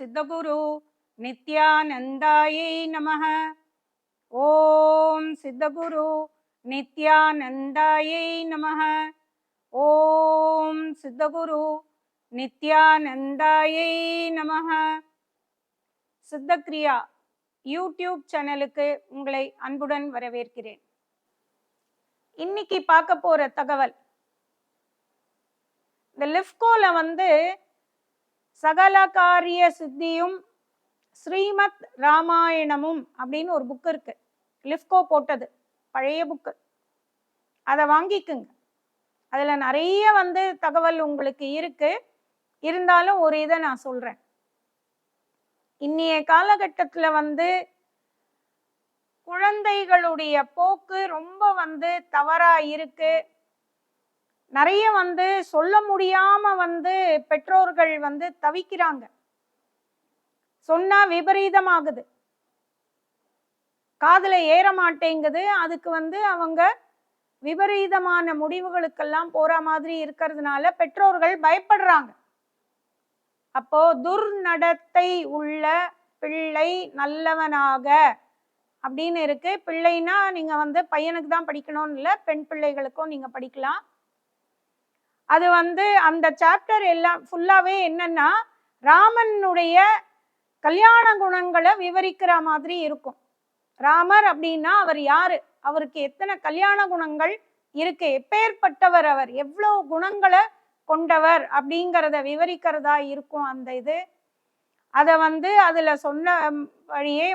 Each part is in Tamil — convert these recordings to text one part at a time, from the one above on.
சித்தகுரு நித்யானந்தாயை நமஹ. ஓம் சித்தகுரு நித்யானந்தாயை நமஹ. ஓம் சித்தகுரு நித்யானந்தாயை நமஹ. சித்தக்ரியா யூடியூப் சேனலுக்கு உங்களை அன்புடன் வரவேற்கிறேன். இன்னைக்கு பார்க்க போற தகவல், இந்த லிஃப்கோல சகல காரிய சித்தியும் ஸ்ரீமத் ராமாயணமும் அப்படின்னு ஒரு புக் இருக்கு. லிஃப்கோ போட்டது, பழைய புக்கு. அதை வாங்கிக்குங்க. அதுல நிறைய தகவல் உங்களுக்கு இருக்கு. இருந்தாலும் ஒரு இதை நான் சொல்றேன். இன்னைய காலகட்டத்துல குழந்தைகளுடைய போக்கு ரொம்ப தவறா இருக்கு. நிறைய சொல்ல முடியாம பெற்றோர்கள் தவிக்கிறாங்க. சொன்னா விபரீதமாகுது, காதுல ஏற மாட்டேங்குது. அதுக்கு அவங்க விபரீதமான முடிவுகளுக்கெல்லாம் போற மாதிரி இருக்கிறதுனால பெற்றோர்கள் பயப்படுறாங்க. அப்போ துர்நடத்தை உள்ள பிள்ளை நல்லவனாக அப்படின்னு இருக்கு. பிள்ளைனா நீங்க பையனுக்கு தான் படிக்கணும்னு இல்லை, பெண் பிள்ளைகளுக்கும் நீங்க படிக்கலாம். அது அந்த சாப்டர் எல்லாம் ஃபுல்லாவே என்னன்னா ராமனுடைய கல்யாண குணங்களை விவரிக்கிற மாதிரி இருக்கும். ராமர் அப்படின்னா அவர் யாரு, அவருக்கு எத்தனை கல்யாண குணங்கள் இருக்கு, எப்பேற்பட்டவர், அவர் எவ்வளவு குணங்களை கொண்டவர் அப்படிங்கிறத விவரிக்கிறதா இருக்கும் அந்த இது. அதை அதுல சொன்ன வழியே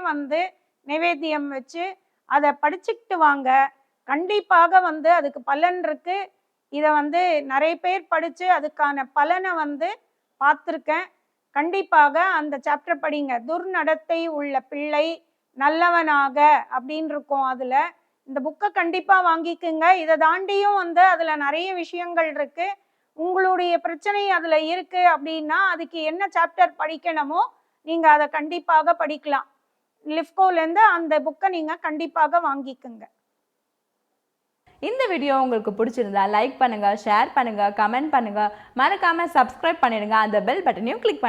நைவேத்தியம் வச்சு அதை படிச்சுக்கிட்டு வாங்க. கண்டிப்பாக அதுக்கு பலன் இருக்கு. இதை நிறைய பேர் படிச்சு அதுக்கான பலனை பார்த்துருக்கேன். கண்டிப்பாக அந்த சாப்டர் படிங்க. துர்நடத்தை உள்ள பிள்ளை நல்லவனாக அப்படின்னு இருக்கும். அதுல இந்த புக்கை கண்டிப்பா வாங்கிக்குங்க. இதை தாண்டியும் அதுல நிறைய விஷயங்கள் இருக்கு. உங்களுடைய பிரச்சனை அதுல இருக்கு அப்படின்னா அதுக்கு என்ன சாப்டர் படிக்கணுமோ நீங்க அதை கண்டிப்பாக படிக்கலாம். லிஃப்கோல இருந்து அந்த புக்கை நீங்க கண்டிப்பாக வாங்கிக்குங்க. இந்த வீடியோ உங்களுக்கு பிடிச்சிருந்தா லைக் பண்ணுங்க, ஷேர் பண்ணுங்க, கமெண்ட் பண்ணுங்க, மறக்காம சப்ஸ்கிரைப் பண்ணிடுங்க. அந்த பெல் பட்டனையும் கிளிக் பண்ணுங்க.